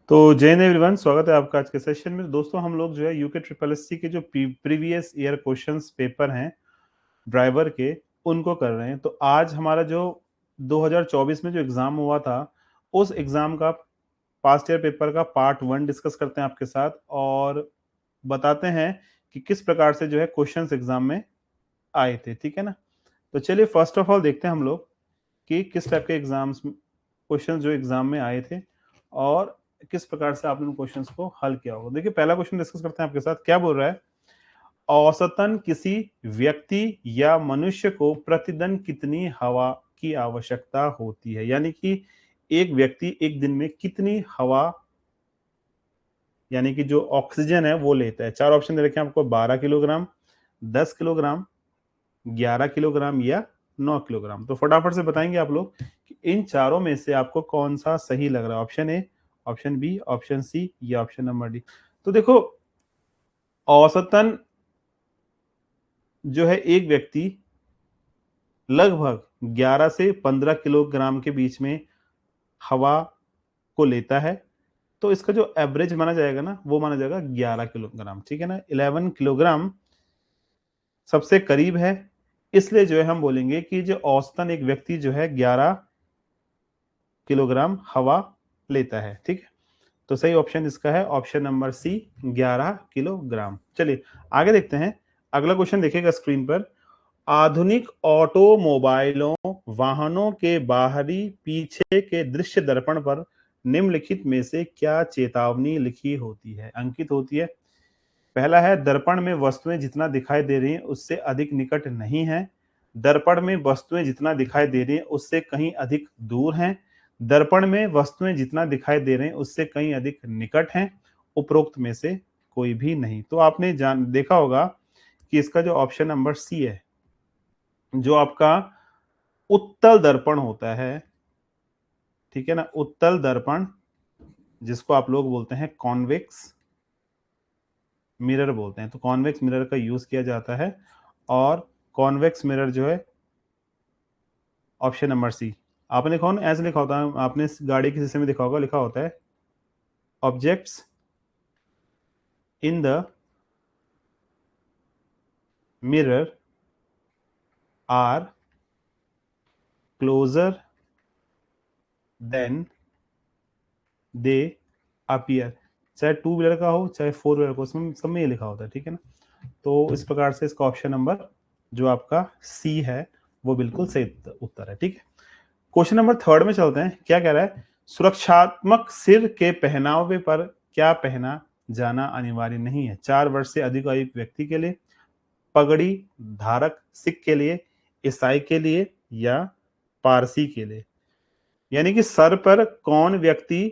तो जय हिंद एवरीवन, स्वागत है आपका आज के सेशन में। दोस्तों हम लोग जो है यूके ट्रिपल एस सी के जो प्रीवियस ईयर क्वेश्चंस पेपर हैं ड्राइवर के, उनको कर रहे हैं। तो आज हमारा जो 2024 में जो एग्जाम हुआ था, उस एग्जाम का पास्ट ईयर पेपर का पार्ट 1 डिस्कस करते हैं आपके साथ और बताते हैं कि किस प्रकार से जो है क्वेश्चंस एग्जाम में आए थे। ठीक है ना? तो चलिए फर्स्ट ऑफ ऑल देखते हैं हम लोग कि किस टाइप के एग्जाम्स क्वेश्चन जो एग्जाम में आए थे और किस प्रकार से आपने उन क्वेश्चंस को हल किया होगा। देखिए पहला क्वेश्चन डिस्कस करते हैं आपके साथ। क्या बोल रहा है? औसतन किसी व्यक्ति या मनुष्य को प्रतिदिन कितनी हवा की आवश्यकता होती है? यानी कि एक व्यक्ति एक दिन में कितनी हवा, यानी कि जो ऑक्सीजन है वो लेता है। चार ऑप्शन दे रखे हैं आपको, 12 किलोग्राम, 10 किलोग्राम, 11 किलोग्राम या 9 किलोग्राम। तो फटाफट से बताएंगे आप लोग कि इन चारों में से आपको कौन सा सही लग रहा है। Option A, option B, option C या ऑप्शन नंबर डी। तो देखो, औसतन जो है एक व्यक्ति लगभग 11 से 15 किलोग्राम के बीच में हवा को लेता है। तो इसका जो एवरेज माना जाएगा ना, वो माना जाएगा 11 किलोग्राम। ठीक है ना? 11 किलोग्राम सबसे करीब है, इसलिए जो है हम बोलेंगे कि जो औसतन एक व्यक्ति जो है 11 किलोग्राम हवा लेता है। ठीक है? तो सही ऑप्शन इसका है ऑप्शन नंबर सी, 11 किलोग्राम। चलिए आगे देखते हैं। अगला क्वेश्चन देखिएगा स्क्रीन पर। आधुनिक ऑटोमोबाइलों वाहनों के बाहरी पीछे के दृश्य दर्पण पर निम्नलिखित में से क्या चेतावनी लिखी होती है, अंकित होती है? पहला है, दर्पण में वस्तुएं जितना दिखाई दे रही हैं उससे अधिक निकट नहीं है। दर्पण में वस्तुएं जितना दिखाई दे रही हैं उससे कहीं अधिक दूर हैं। दर्पण में वस्तुएं जितना दिखाई दे रहे हैं उससे कहीं अधिक निकट हैं। उपरोक्त में से कोई भी नहीं। तो आपने जान देखा होगा कि इसका जो ऑप्शन नंबर सी है, जो आपका उत्तल दर्पण होता है, ठीक है ना, उत्तल दर्पण, जिसको आप लोग बोलते हैं कॉन्वेक्स मिरर बोलते हैं, तो कॉन्वेक्स मिरर का यूज किया जाता है। और कॉन्वेक्स मिरर जो है ऑप्शन नंबर सी। आपने देखा हो ना, ऐसे लिखा होता है, आपने गाड़ी के शीशे में देखा होगा, लिखा होता है objects in the mirror are closer than they appear. चाहे टू व्हीलर का हो चाहे फोर व्हीलर का, उसमें सब में ये लिखा होता है। ठीक है ना? तो इस प्रकार से इसका ऑप्शन नंबर जो आपका सी है वो बिल्कुल सही उत्तर है। ठीक है? क्वेश्चन नंबर थर्ड में चलते हैं। क्या कह रहा है? सुरक्षात्मक सिर के पहनावे पर क्या पहना जाना अनिवार्य नहीं है? 4 वर्ष से अधिक आयु व्यक्ति के लिए, पगड़ी धारक सिख के लिए, ईसाई के लिए या पारसी के लिए। यानी कि सर पर कौन व्यक्ति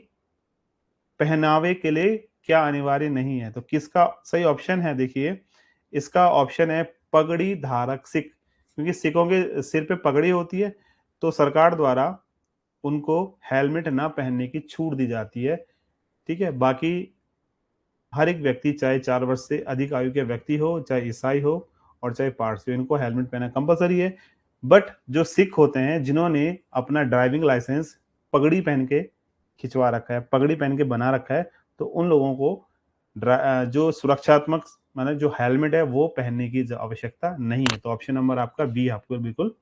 पहनावे के लिए क्या अनिवार्य नहीं है? तो किसका सही ऑप्शन है? देखिए इसका ऑप्शन है पगड़ी धारक सिख। क्योंकि सिखों के सिर पे पगड़ी होती है, तो सरकार द्वारा उनको हेलमेट ना पहनने की छूट दी जाती है। ठीक है? बाकी हर एक व्यक्ति, चाहे 4 वर्ष से अधिक आयु के व्यक्ति हो, चाहे ईसाई हो और चाहे पारसी हो, इनको हेलमेट पहनना कंपलसरी है। बट जो सिख होते हैं जिन्होंने अपना ड्राइविंग लाइसेंस पगड़ी पहन के खिंचवा रखा है, पगड़ी पहन के बना रखा है, तो उन लोगों को जो सुरक्षात्मक माने जो हेलमेट है वो पहनने की आवश्यकता नहीं है। तो ऑप्शन नंबर आपका बी आपको बिल्कुल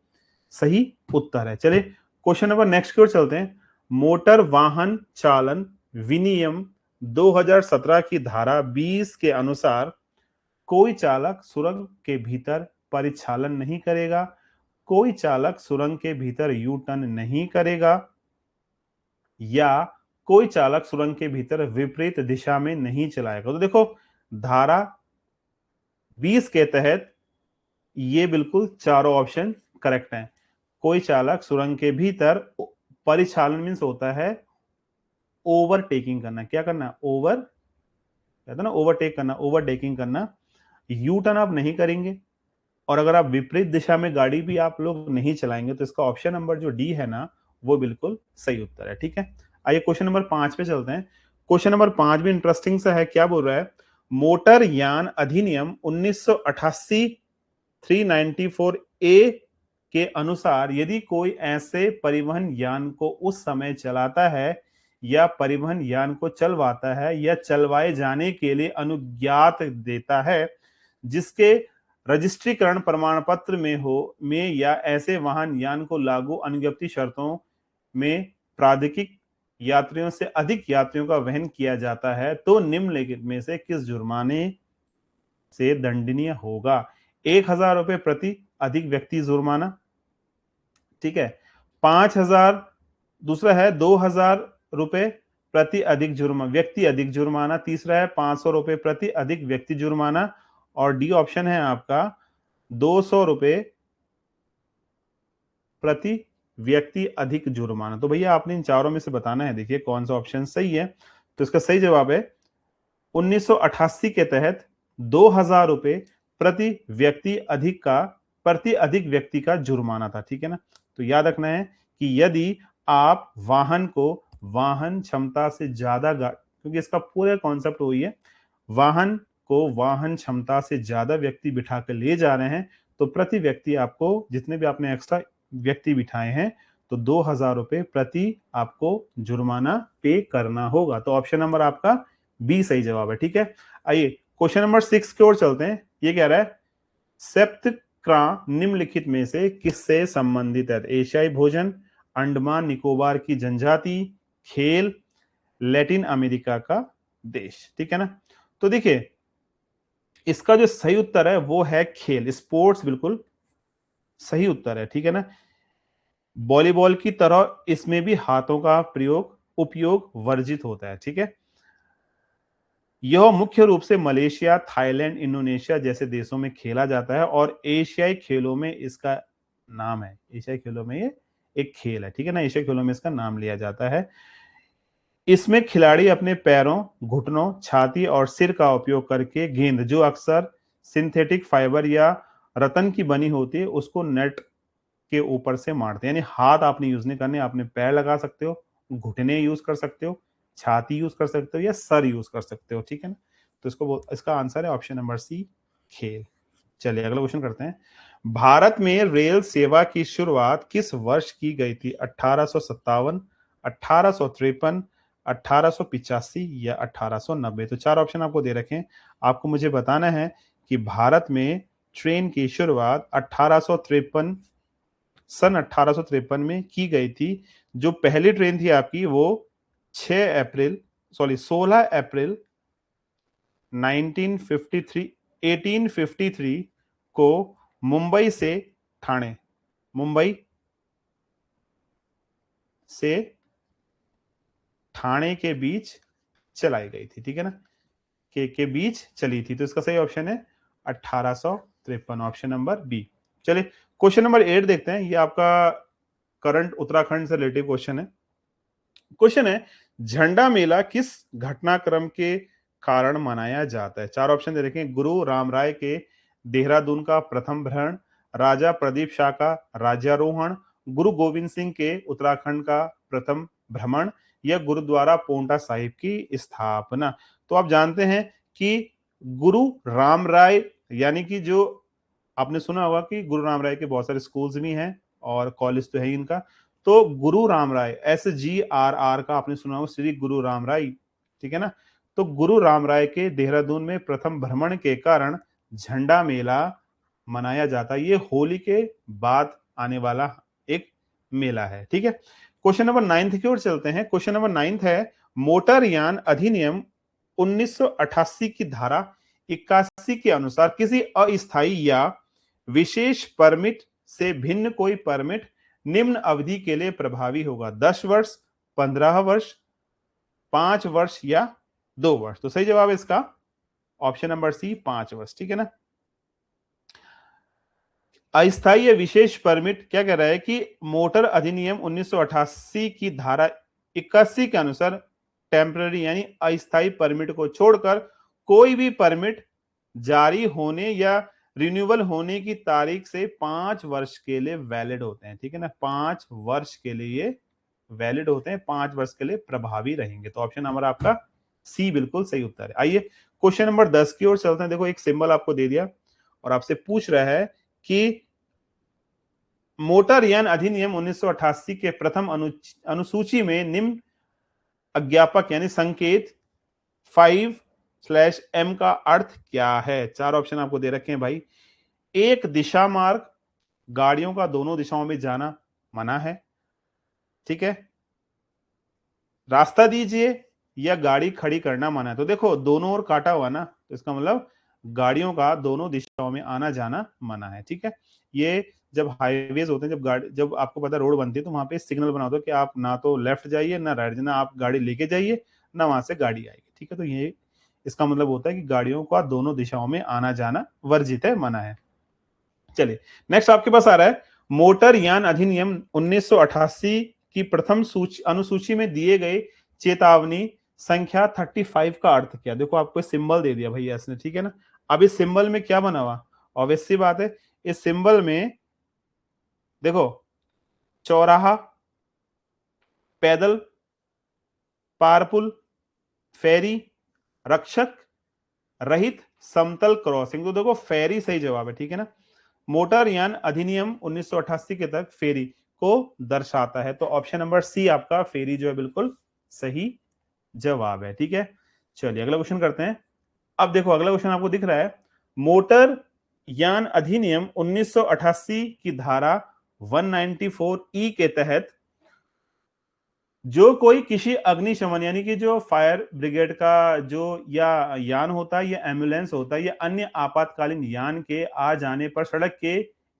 सही उत्तर है। चलिए क्वेश्चन नंबर नेक्स्ट की ओर चलते हैं। मोटर वाहन चालन विनियम 2017 की धारा 20 के अनुसार कोई चालक सुरंग के भीतर परिचालन नहीं करेगा, कोई चालक सुरंग के भीतर यू टर्न नहीं करेगा, या कोई चालक सुरंग के भीतर विपरीत दिशा में नहीं चलाएगा। तो देखो, धारा 20 के तहत ये बिल्कुल चारों ऑप्शन करेक्ट हैं। कोई चालक सुरंग के भीतर परिचालन मीन्स होता है ओवरटेकिंग करना। क्या करना? ओवर, कहते हैं ना ओवरटेक करना, ओवरटेकिंग करना। यू टर्न आप नहीं करेंगे और अगर आप विपरीत दिशा में गाड़ी भी आप लोग नहीं चलाएंगे, तो इसका ऑप्शन नंबर जो डी है ना, वो बिल्कुल सही उत्तर है। ठीक है? आइए क्वेश्चन नंबर 5 पे चलते हैं। क्वेश्चन नंबर 5 भी इंटरेस्टिंग सा है। क्या बोल रहा है? मोटर यान अधिनियम 1988 394 ए के अनुसार यदि कोई ऐसे परिवहन यान को उस समय चलाता है या परिवहन यान को चलवाता है या चलवाए जाने के लिए अनुज्ञात देता है, जिसके रजिस्ट्रीकरण प्रमाण पत्र में या ऐसे वाहन यान को लागू अनुज्ञप्ति शर्तों में प्राधिकृत यात्रियों से अधिक यात्रियों का वहन किया जाता है, तो निम्नलिखित में से किस जुर्माने से दंडनीय होगा? 1,000 रुपए प्रति अधिक व्यक्ति जुर्माना, ठीक है। 5,000, दूसरा है 2,000 रुपए प्रति अधिक जुर्माना, व्यक्ति अधिक जुर्माना, तीसरा है 500 रुपए प्रति अधिक व्यक्ति जुर्माना, और डी ऑप्शन है आपका 200 रुपए प्रति व्यक्ति अधिक जुर्माना। तो भैया आपने इन चारों में से बताना है, देखिए कौन सा ऑप्शन सही है। तो इसका सही जवाब है 1988 के तहत 2,000 रुपए प्रति अधिक व्यक्ति का जुर्माना था, ठीक है ना। तो याद रखना है कि यदि आप वाहन को वाहन क्षमता से ज्यादा, क्योंकि इसका पूरा कॉन्सेप्ट वही है, वाहन को वाहन क्षमता से ज्यादा व्यक्ति बिठा कर ले जा रहे हैं, तो प्रति व्यक्ति आपको, जितने भी आपने एक्स्ट्रा व्यक्ति बिठाए हैं, तो 2,000 रुपए प्रति आपको जुर्माना पे करना होगा। तो ऑप्शन नंबर आपका बी सही जवाब है, ठीक है। आइए क्वेश्चन नंबर 6 की ओर चलते हैं। ये कह रहा है सेप्तक्रा निम्नलिखित में से किससे संबंधित है? एशियाई भोजन, अंडमान निकोबार की जनजाति, खेल, लैटिन अमेरिका का देश, ठीक है ना। तो देखिए इसका जो सही उत्तर है वो है खेल, स्पोर्ट्स, बिल्कुल सही उत्तर है, ठीक है ना। वॉलीबॉल की तरह इसमें भी हाथों का उपयोग वर्जित होता है, ठीक है। यह मुख्य रूप से मलेशिया, थाईलैंड, इंडोनेशिया जैसे देशों में खेला जाता है और एशियाई खेलों में इसका नाम है, एशियाई खेलों में ये एक खेल है, ठीक है ना। एशियाई खेलों में इसका नाम लिया जाता है। इसमें खिलाड़ी अपने पैरों, घुटनों, छाती और सिर का उपयोग करके गेंद, जो अक्सर सिंथेटिक फाइबर या रतन की बनी होती है, उसको नेट के ऊपर से मारते हैं। यानी हाथ आपने यूज नहीं करने, आपने पैर लगा सकते हो, घुटने यूज कर सकते हो, छाती यूज कर सकते हो या सर यूज कर सकते हो, ठीक है ना। तो इसका आंसर है ऑप्शन नंबर सी, खेल। चलिए अगला क्वेश्चन करते हैं। भारत में रेल सेवा की शुरुआत किस वर्ष की गई थी? 1857, 1853, 1885 या 1890? तो चार ऑप्शन आपको दे रखे हैं। आपको मुझे बताना है कि भारत में ट्रेन की शुरुआत 1853 सन 1853 में की गई थी। जो पहली ट्रेन थी आपकी वो 16 अप्रैल 1853 को मुंबई से ठाणे के बीच चलाई गई थी, ठीक है ना, के बीच चली थी। तो इसका सही ऑप्शन है 1853, ऑप्शन नंबर बी। चलिए क्वेश्चन नंबर 8 देखते हैं। ये आपका करंट उत्तराखंड से रिलेटिव क्वेश्चन है। क्वेश्चन है झंडा मेला किस घटनाक्रम के कारण मनाया जाता है? चार ऑप्शन दे रखे हैं। गुरु रामराय के देहरादून का प्रथम भ्रमण, राजा प्रदीप शाह का राज्यारोहण, गुरु गोविंद सिंह के उत्तराखंड का प्रथम भ्रमण या गुरुद्वारा पोंटा साहिब की स्थापना। तो आप जानते हैं कि गुरु रामराय, यानी कि जो आपने सुना होगा कि गुरु रामराय के बहुत सारे स्कूल्स भी हैं और कॉलेज तो है ही इनका। तो गुरु रामराय, SGRR का आपने सुना होगा, श्री गुरु रामराय, ठीक है ना। तो गुरु रामराय के देहरादून में प्रथम भ्रमण के कारण झंडा मेला मनाया जाता है। ये होली के बाद आने वाला एक मेला है, ठीक है। क्वेश्चन नंबर 9 की ओर चलते हैं। क्वेश्चन नंबर 9 है मोटरयान अधिनियम 1988 की धारा 81 के अनुसार किसी अस्थायी या विशेष परमिट से भिन्न कोई परमिट निम्न अवधि के लिए प्रभावी होगा? 10 वर्ष, 15 वर्ष, 5 वर्ष या 2 वर्ष? तो सही जवाब है इसका ऑप्शन नंबर सी, 5 वर्ष, ठीक है ना। अस्थायी या विशेष परमिट क्या कह रहा है कि मोटर अधिनियम 1988 की धारा 81 के अनुसार टेम्पररी यानी अस्थायी परमिट को छोड़कर कोई भी परमिट जारी होने या रिन्यूअल होने की तारीख से 5 वर्ष के लिए वैलिड होते हैं, ठीक है ना। 5 वर्ष के लिए वैलिड होते हैं, 5 वर्ष के लिए प्रभावी रहेंगे। तो ऑप्शन नंबर आपका सी बिल्कुल सही उत्तर है। आइए क्वेश्चन नंबर 10 की ओर चलते हैं। देखो एक सिंबल आपको दे दिया और आपसे पूछ रहा है कि मोटरयान अधिनियम 1988 के प्रथम अनुसूची में निम्न अज्ञापक यानी संकेत 5/m का अर्थ क्या है? चार ऑप्शन आपको दे रखे हैं भाई। एक, दिशा मार्ग, गाड़ियों का दोनों दिशाओं में जाना मना है, ठीक है। रास्ता दीजिए या गाड़ी खड़ी करना मना है। तो देखो दोनों ओर काटा हुआ ना, तो इसका मतलब गाड़ियों का दोनों दिशाओं में आना जाना मना है, ठीक है। ये जब हाईवेज होते हैं, जब आपको पता है रोड बनती है, तो वहां पे सिग्नल बना होता है कि आप ना तो लेफ्ट जाइए ना राइट, ना आप गाड़ी लेके जाइए ना वहां से गाड़ी आएगी, ठीक है। तो ये इसका मतलब होता है कि गाड़ियों का दोनों दिशाओं में आना जाना वर्जित है, मना है। चलिए नेक्स्ट आपके पास आ रहा है, मोटर यान अधिनियम 1988 की प्रथम अनुसूची में दिए गए चेतावनी संख्या 35 का अर्थ क्या? देखो आपको सिंबल दे दिया भैया इसने, ठीक है ना। अब इस सिंबल में क्या बना हुआ? ऑब्वियस सी बात है, इस सिंबल में देखो चौराहा, पैदल, पारपुल, फेरी, रक्षक रहित समतल क्रॉसिंग। तो देखो फेरी सही जवाब है, ठीक है ना। मोटर यान अधिनियम 1988 के तहत फेरी को दर्शाता है, तो ऑप्शन नंबर सी आपका फेरी जो है बिल्कुल सही जवाब है, ठीक है। चलिए अगला क्वेश्चन करते हैं। अब देखो अगला क्वेश्चन आपको दिख रहा है, मोटर यान अधिनियम 1988 की धारा 194 के तहत जो कोई किसी अग्निशमन यानी कि जो फायर ब्रिगेड का जो या यान होता है या एम्बुलेंस होता है या अन्य आपातकालीन यान के आ जाने पर सड़क के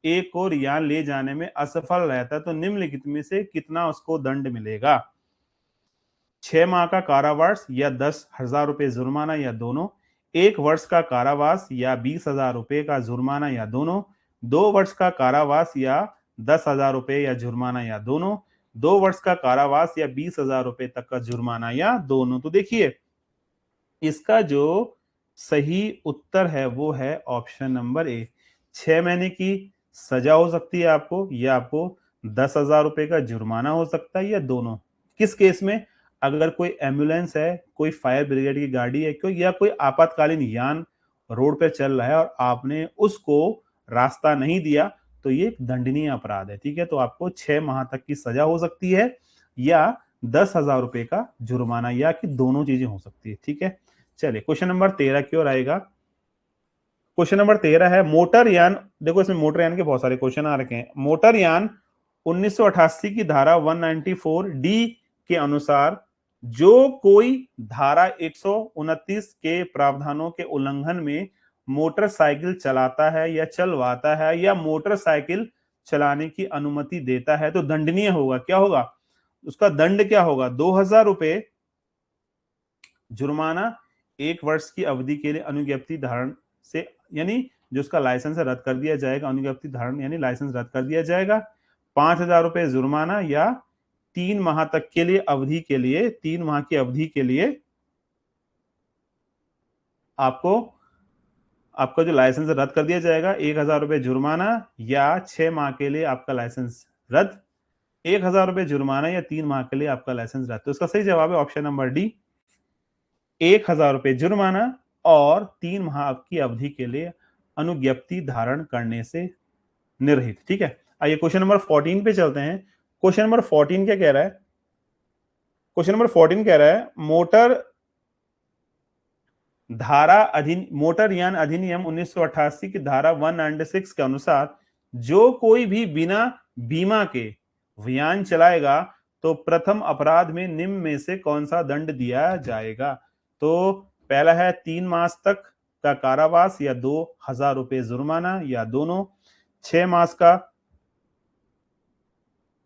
एक और यान ले जाने में असफल रहता है, तो निम्नलिखित में से कितना उसको दंड मिलेगा? 6 माह का कारावास या 10,000 रुपए जुर्माना या दोनों, 1 वर्ष का कारावास या 20,000 रुपए का जुर्माना या दोनों, 2 वर्ष का कारावास या 10,000 रुपए या जुर्माना या दोनों, 2 वर्ष का कारावास या 20,000 रुपए तक का जुर्माना या दोनों। तो देखिए इसका जो सही उत्तर है वो है ऑप्शन नंबर ए। 6 महीने की सजा हो सकती है आपको, या आपको 10,000 रुपए का जुर्माना हो सकता है, या दोनों। किस केस में? अगर कोई एम्बुलेंस है, कोई फायर ब्रिगेड की गाड़ी है, कोई या कोई आपातकालीन यान रोड पे चल रहा है और आपने उसको रास्ता नहीं दिया, तो ये दंडनीय अपराध है, ठीक है। तो आपको 6 माह तक की सजा हो सकती है या 10,000 रुपए का जुर्माना, या कि दोनों चीजें हो सकती है, ठीक है। चलिए क्वेश्चन नंबर 13 की ओर आएगा। क्वेश्चन नंबर 13 है, मोटरयान, देखो इसमें मोटरयान के बहुत सारे क्वेश्चन आ रखे हैं। मोटरयान 1988 की धारा 194 डी के अनुसार जो कोई धारा 129 के प्रावधानों के उल्लंघन में मोटरसाइकिल चलाता है या चलवाता है या मोटरसाइकिल चलाने की अनुमति देता है, तो दंडनीय होगा। क्या होगा उसका दंड? क्या होगा? 2,000 रुपए जुर्माना, 1 वर्ष की अवधि के लिए अनुज्ञप्ति धारण से यानी जो उसका लाइसेंस है रद्द कर दिया जाएगा, अनुज्ञप्ति धारण यानी लाइसेंस रद्द कर दिया जाएगा, 5,000 रुपए जुर्माना, या 3 माह तक के लिए अवधि के लिए 3 माह की अवधि के लिए आपको आपका जो लाइसेंस रद्द कर दिया जाएगा, 1,000 रुपए जुर्माना, या 6 माह के लिए आपका लाइसेंस रद्द, 1,000 रुपए जुर्माना, या 3 माह के लिए आपका लाइसेंस रद्द। तो इसका सही जवाब है ऑप्शन नंबर डी, 1,000 रुपए जुर्माना और 3 माह की अवधि के लिए अनुज्ञप्ति धारण करने से निर्हित, ठीक है। आइए क्वेश्चन नंबर 14 पे चलते हैं। क्वेश्चन नंबर 14 क्या कह रहा है? क्वेश्चन नंबर 14 कह रहा है, मोटरयान अधिनियम 1988 की धारा 196 के अनुसार जो कोई भी बिना बीमा के यान चलाएगा तो प्रथम अपराध में निम्न में से कौन सा दंड दिया जाएगा? तो पहला है 3 मास तक का कारावास या 2,000 रुपए जुर्माना या दोनों, 6 मास का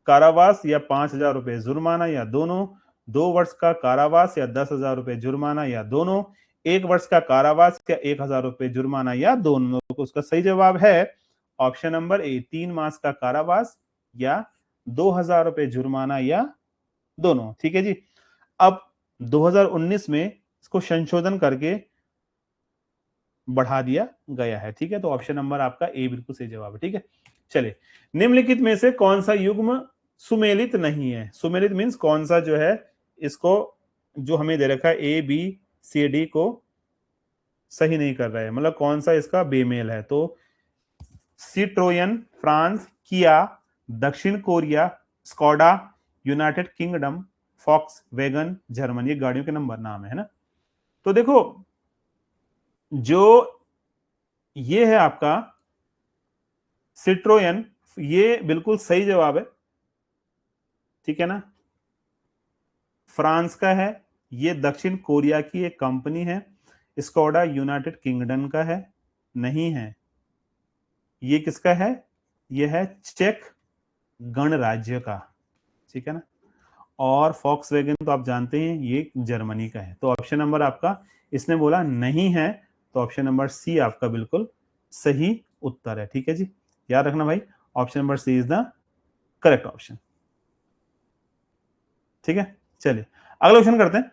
कारावास या 5,000 रुपए जुर्माना या दोनों, 2 वर्ष का कारावास या 10,000 रुपए जुर्माना या दोनों, 1 वर्ष का कारावास या 1,000 रुपए जुर्माना या दोनों। तो उसका सही जवाब है ऑप्शन नंबर ए, 3 मास का कारावास या 2,000 रुपए जुर्माना या दोनों, ठीक है जी। अब 2019 में इसको संशोधन करके बढ़ा दिया गया है, ठीक है। तो ऑप्शन नंबर आपका ए बिल्कुल सही जवाब है, ठीक है। चलिए निम्नलिखित में से कौन सा युग्म सुमेलित नहीं है? सुमेलित मींस कौन सा जो है इसको जो हमें दे रखा है ए बी सी डी को सही नहीं कर रहा है, मतलब कौन सा इसका बेमेल है? तो सिट्रोयन, फ्रांस, किया, दक्षिण Korea, Skoda, United Kingdom, Volkswagen German, ये गाड़ियों के नंबर नाम है ना। तो देखो जो ये है आपका सिट्रोयन, ये बिल्कुल सही जवाब है, ठीक है ना। फ्रांस का है, ये दक्षिण कोरिया की एक कंपनी है। स्कोडा यूनाइटेड किंगडम का है, नहीं है। ये किसका है, ये है चेक गणराज्य का, ठीक है ना। और फॉक्स वैगन तो आप जानते हैं ये जर्मनी का है। तो ऑप्शन नंबर आपका, इसने बोला नहीं है, तो ऑप्शन नंबर सी आपका बिल्कुल सही उत्तर है, ठीक है जी। याद रखना भाई, option number C is the correct option, ठीक है। चलिए अगला क्वेश्चन करते हैं।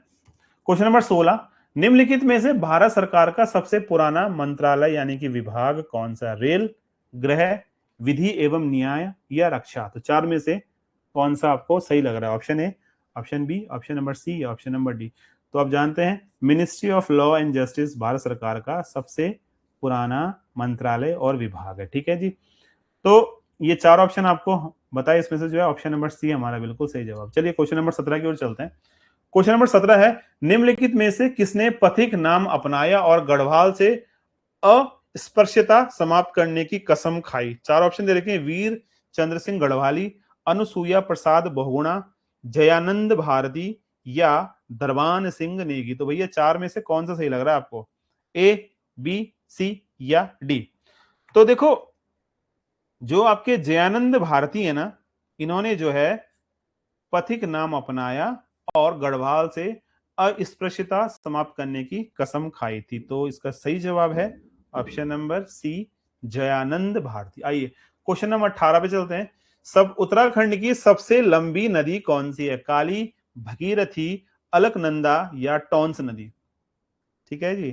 क्वेश्चन नंबर 16, निम्नलिखित में से भारत सरकार का सबसे पुराना मंत्रालय यानी कि विभाग कौन सा, रेल, गृह, विधि एवं न्याय या रक्षा। तो चार में से कौन सा आपको सही लग रहा है, option A, option B, option number C या ऑप्शन नंबर डी। तो आप जानते हैं ministry of law and justice Bharat सरकार का सबसे पुराना मंत्रालय और विभाग है, ठीक है जी। तो ये चार ऑप्शन आपको बताए, इसमें से जो है ऑप्शन नंबर सी हमारा बिल्कुल सही जवाब। चलिए क्वेश्चन नंबर 17 की ओर चलते हैं। क्वेश्चन नंबर 17 है, निम्नलिखित में से किसने पथिक नाम अपनाया और गढ़वाल से अस्पृश्यता समाप्त करने की कसम खाई। चार ऑप्शन दे रखे हैं, वीर चंद्र सिंह गढ़वाली, अनुसुईया प्रसाद बहुगुणा, जयानंद भारती या दरबान सिंह नेगी। तो भैया चार में से कौन सा सही लग रहा है आपको, ए, बी, सी या डी। तो देखो जो आपके जयानंद भारती है ना, इन्होंने जो है पथिक नाम अपनाया और गढ़वाल से अस्पृश्यता समाप्त करने की कसम खाई थी। तो इसका सही जवाब है option number C, Jayanand Bharti. आइए क्वेश्चन नंबर 18 पे चलते हैं। सब उत्तराखंड की सबसे लंबी नदी कौन सी है, काली, भगीरथी, अलकनंदा या टॉन्स नदी। ठीक है जी।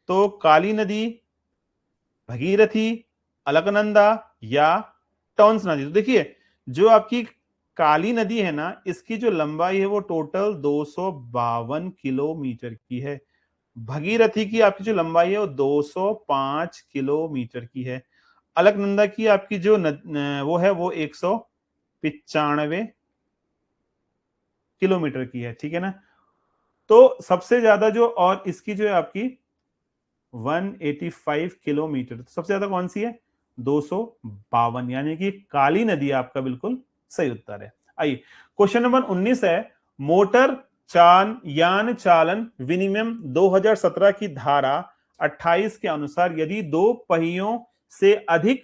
तो काली नदी, भगीरथी, अलकनंदा या टॉन्स नदी। तो देखिए जो आपकी काली नदी है ना, इसकी जो लंबाई है वो टोटल 252 किलोमीटर की है। भगीरथी की आपकी जो लंबाई है वो 205 किलोमीटर की है। अलकनंदा की आपकी जो वो है वो 195 किलोमीटर की है, ठीक है ना। तो सबसे ज्यादा जो, और इसकी जो है आपकी 185 किलोमीटर, तो सबसे ज्यादा कौन सी है, 252, यानी कि काली नदी आपका बिल्कुल सही उत्तर है। आइए क्वेश्चन नंबर 19 है, मोटर यान चालन विनियम 2017 की धारा 28 के अनुसार यदि दो पहियों से अधिक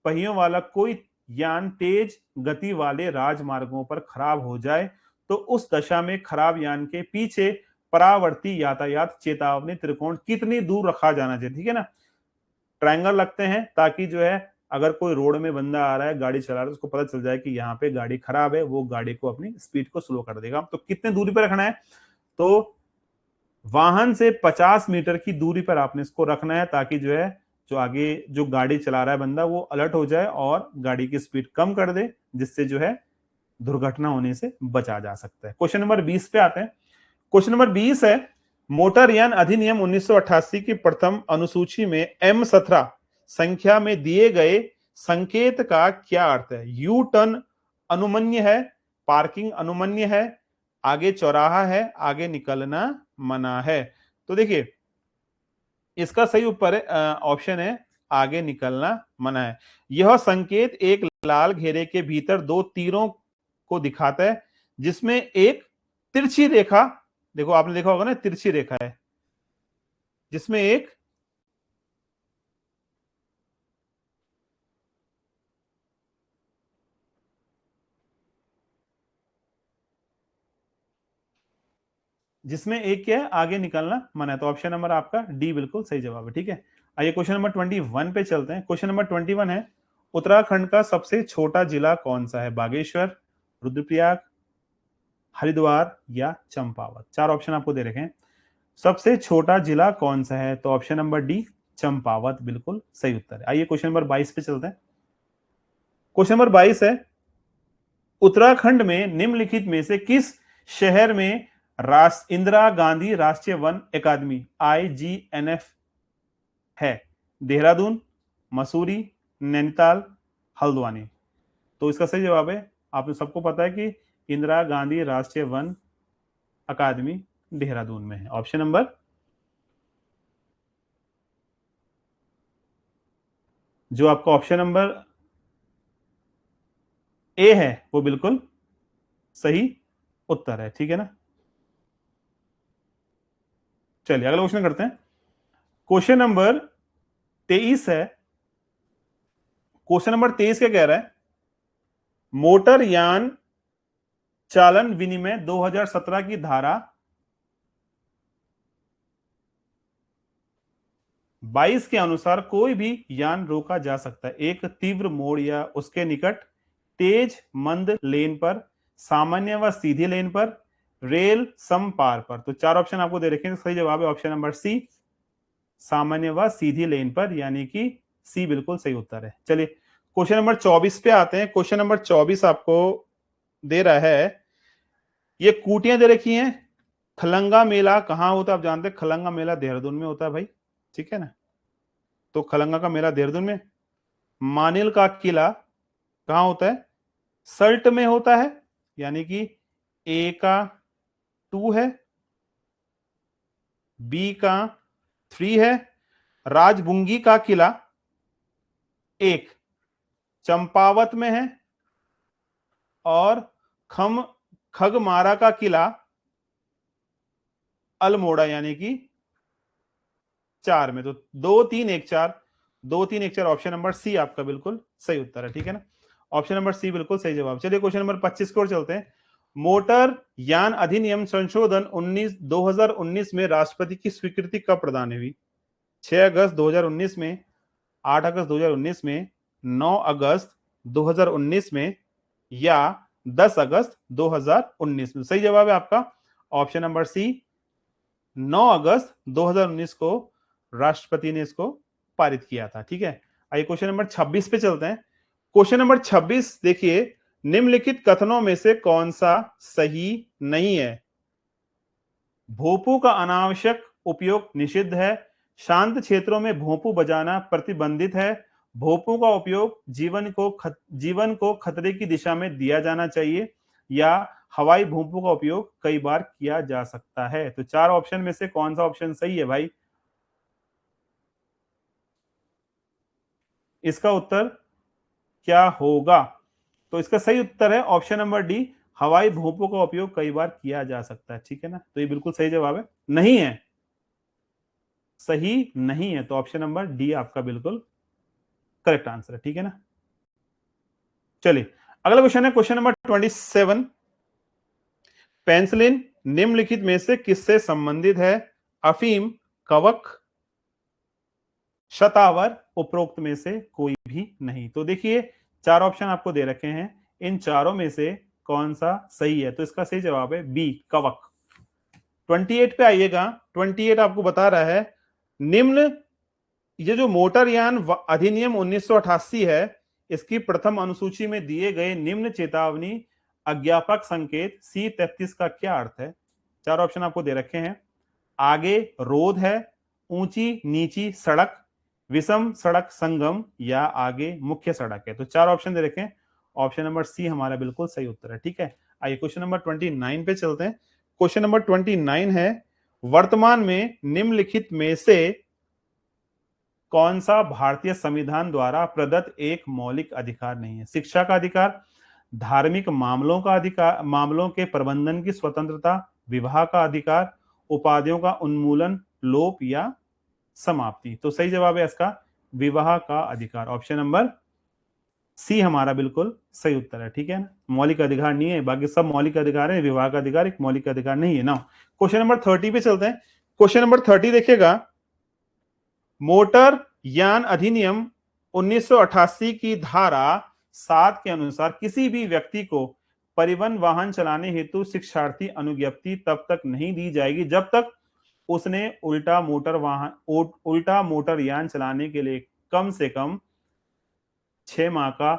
पहियों वाला कोई यान तेज गति वाले राजमार्गों पर खराब हो जाए तो उस दशा में खराब यान के पीछे परावर्ती यातायात चेतावनी त्रिकोण कितनी दूर रखा जाना चाहिए। ठीक है ना, ट्रायंगल लगते हैं ताकि जो है अगर कोई रोड में बंदा आ रहा है, गाड़ी चला रहा है, उसको पता चल जाए कि यहाँ पे गाड़ी खराब है, वो गाड़ी को अपनी स्पीड को स्लो कर देगा। तो कितने दूरी पर रखना है, तो वाहन से 50 मीटर की दूरी पर आपने इसको रखना है ताकि जो है जो आगे जो गाड़ी चला रहा है बंदा वो अलर्ट हो जाए और गाड़ी की स्पीड कम कर दे, जिससे जो है दुर्घटना होने से बचा जा सकता है। क्वेश्चन नंबर 20 पे आते हैं। क्वेश्चन नंबर 20 है, मोटरयान अधिनियम 1988 की प्रथम अनुसूची में M17 संख्या में दिए गए संकेत का क्या अर्थ है। यू टर्न अनुमन्य है, पार्किंग अनुमन्य है, आगे चौराहा है, आगे निकलना मना है। तो देखिए इसका सही ऊपर ऑप्शन है आगे निकलना मना है। यह संकेत एक लाल घेरे के भीतर दो तीरों को दिखाता है जिसमें एक तिरछी रेखा, देखो आपने देखा होगा ना, तिरछी रेखा है जिसमें एक क्या है, आगे निकलना मना है। तो ऑप्शन नंबर आपका डी बिल्कुल सही जवाब है, ठीक है। आइए क्वेश्चन नंबर 21 पे चलते हैं। क्वेश्चन नंबर 21 है, उत्तराखंड का सबसे छोटा जिला कौन सा है, बागेश्वर, रुद्रप्रयाग, हरिद्वार या चंपावत। चार ऑप्शन आपको दे रखे हैं। सबसे छोटा जिला कौन सा है, तो ऑप्शन नंबर डी, चंपावत बिल्कुल सही उत्तर है। आइए क्वेश्चन नंबर 22 पे चलते हैं। क्वेश्चन नंबर 22 है, उत्तराखंड में निम्नलिखित में से किस शहर में इंदिरा गांधी राष्ट्रीय वन अकादमी IGNF है। देहरादून, मसूरी, नैनीताल, हल्द्वानी। तो इसका सही जवाब है, आप सबको पता है कि इंदिरा गांधी राष्ट्रीय वन अकादमी देहरादून में है। ऑप्शन नंबर जो आपका ऑप्शन नंबर ए है वो बिल्कुल सही उत्तर है, ठीक है ना। चलिए अगला क्वेश्चन करते हैं। क्वेश्चन नंबर 23 है। क्वेश्चन नंबर 23 क्या कह रहा है? मोटर यान चालन विनिमय 2017 की धारा 22 के अनुसार कोई भी यान रोका जा सकता है एक तीव्र मोड़ या उसके निकट, तेज मंद लेन पर, सामान्य व सीधी लेन पर, रेल समपार पर। तो चार ऑप्शन आपको दे रखे हैं, सही जवाब है ऑप्शन नंबर सी, सामान्य व सीधी लेन पर, यानी कि सी बिल्कुल सही उत्तर है। चलिए क्वेश्चन नंबर 24 पे आते हैं। क्वेश्चन नंबर 24 आपको दे रहा है, ये कूटियां दे रखी हैं। खलंगा मेला कहां होता है? आप जानते हैं खलंगा मेला देहरादून में होता है भाई, ठीक है ना। तो खलंगा का मेला देहरादून में। मानिल का किला कहां होता है? सल्ट में होता है, यानी कि ए का 2 है, बी का 3 है। राजबुंगी का किला 1 चंपावत में है, और खम खगमारा का किला अल्मोड़ा यानी कि 4 में। तो 2 3 1 4, 2 3 1 4, ऑप्शन नंबर सी आपका बिल्कुल सही उत्तर है, ठीक है ना। ऑप्शन नंबर सी बिल्कुल सही जवाब। चलिए क्वेश्चन नंबर 25 की ओर चलते हैं। मोटर यान अधिनियम संशोधन 2019 में राष्ट्रपति की स्वीकृति कब प्रदान हुई? 6 अगस्त 2019 में, 8 अगस्त 2019 में, 9 अगस्त 2019 में, या 10 अगस्त 2019 में। सही जवाब है आपका ऑप्शन नंबर सी, 9 अगस्त 2019 को राष्ट्रपति ने इसको पारित किया था, ठीक है। आइए क्वेश्चन नंबर 26 पे चलते हैं। क्वेश्चन नंबर 26 देखिए, निम्नलिखित कथनों में से कौन सा सही नहीं है? भोंपू का अनावश्यक उपयोग निषिद्ध है, शांत क्षेत्रों में भोंपू बजाना प्रतिबंधित है, भोंपू का उपयोग जीवन को खतरे की दिशा में दिया जाना चाहिए, या हवाई भोंपू का उपयोग कई बार किया जा सकता है। तो चार ऑप्शन में से कौन सा ऑप्शन सही है भाई? इसका उत्तर क्या होगा? तो इसका सही उत्तर है ऑप्शन नंबर डी, हवाई भोंपू का उपयोग कई बार किया जा सकता है, ठीक है ना। तो ये बिल्कुल सही जवाब है। नहीं है, सही नहीं है, तो ऑप्शन नंबर डी आपका बिल्कुल करेक्ट आंसर है, ठीक है ना। चलिए अगला क्वेश्चन है क्वेश्चन नंबर 27। पेंसिलिन निम्नलिखित में से किससे संबंधित है? अफीम, कवक, शतावर, उपरोक्त में से कोई भी नहीं। तो देखिए चार ऑप्शन आपको दे रखे हैं, इन चारों में से कौन सा सही है? तो इसका सही जवाब है बी, कवक। 28 पे आइएगा। 28 आपको बता रहा है, निम्न ये जो मोटरयान अधिनियम 1988 है, इसकी प्रथम अनुसूची में दिए गए निम्न चेतावनी अज्ञापक संकेत C33 का क्या अर्थ है? चार ऑप्शन आपको दे रखे हैं। आगे रोड है, ऊंची नीची सड़क, विषम सड़क संगम, या आगे मुख्य सड़क है। तो चार ऑप्शन दे रखे हैं, ऑप्शन नंबर सी हमारा बिल्कुल सही उत्तर है, ठीक है। आइए क्वेश्चन नंबर 29 पे चलते हैं। क्वेश्चन नंबर 29 है, वर्तमान में निम्नलिखित में से कौन सा भारतीय संविधान द्वारा प्रदत्त एक मौलिक अधिकार नहीं है? शिक्षा का अधिकार, धार्मिक मामलों का अधिकार, मामलों के प्रबंधन की स्वतंत्रता, विवाह का अधिकार, उपाधियों का उन्मूलन, लोप, या समाप्ति। तो सही जवाब है इसका विवाह का अधिकार, ऑप्शन नंबर सी हमारा बिल्कुल सही उत्तर है, ठीक है ना। मौलिक अधिकार नहीं है, बाकी सब मौलिक अधिकार है, विवाह का अधिकार एक मौलिक अधिकार नहीं है ना। क्वेश्चन नंबर 30 पे चलते हैं। क्वेश्चन नंबर 30 देखिएगा, मोटर यान अधिनियम 1988 की धारा 7 के अनुसार किसी भी व्यक्ति को परिवहन वाहन चलाने हेतु शिक्षार्थी अनुज्ञप्ति तब तक नहीं दी जाएगी जब तक उसने उल्टा मोटर यान चलाने के लिए कम से कम 6 माह का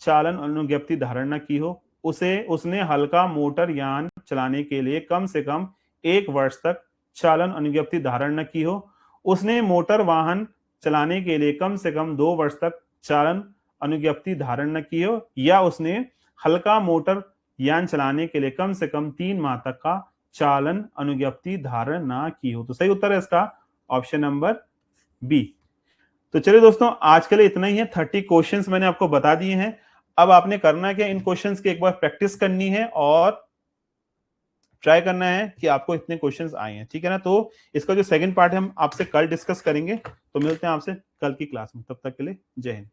चालन अनुज्ञप्ति धारण न की हो, उसने हल्का मोटर यान चलाने के लिए कम से कम 1 वर्ष तक चालन अनुज्ञप्ति धारण न की हो, उसने मोटर वाहन चलाने के लिए कम से कम 2 वर्ष तक चालन अनुज्ञप्ति धारण न की हो, या उसने हल्का मोटर यान चलाने के लिए कम से कम 3 माह तक का चालन अनुज्ञप्ति धारण ना की हो। तो सही उत्तर है इसका ऑप्शन नंबर बी। तो चलिए दोस्तों, आज के लिए इतना ही है। 30 क्वेश्चंस मैंने आपको बता दिए हैं। अब आपने करना क्या, इन क्वेश्चंस की एक बार प्रैक्टिस करनी है और ट्राई करना है कि आपको इतने क्वेश्चंस आए हैं, ठीक है ना। तो इसका जो सेकंड पार्ट है हम आपसे कल डिस्कस करेंगे। तो मिलते हैं आपसे कल की क्लास में, तब तक के लिए जय हिंद।